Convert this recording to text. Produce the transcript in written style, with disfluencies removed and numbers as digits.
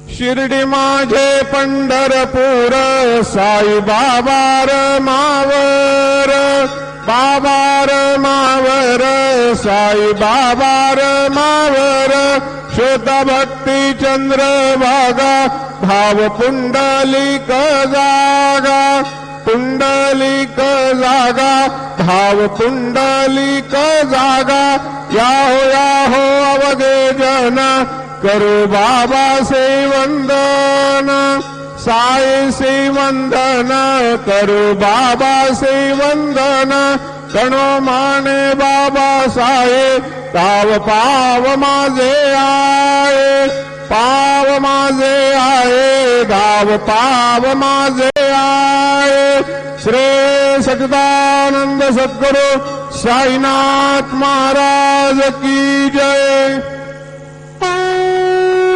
शिर्डी माझे पंढरपूर साई बाबा मावर, बाबा मावर, साई बाबा मावर, श्रोता भक्ती चंद्र भागा, भाव पुंडलिक जागा, पुंडलिक जागा, भाव पुंडलिक जागा, याहो अवघे जन, करो बाबा से वंदन, साई से वंदन, करो बाबा से वंदन, कणो माने बाबा साहे, ताव पाव माझे आये, पाव माझे आये, धाव पाव माझे आये। श्री सच्चिदानंद सद्गुरु साईनाथ महाराज की जय।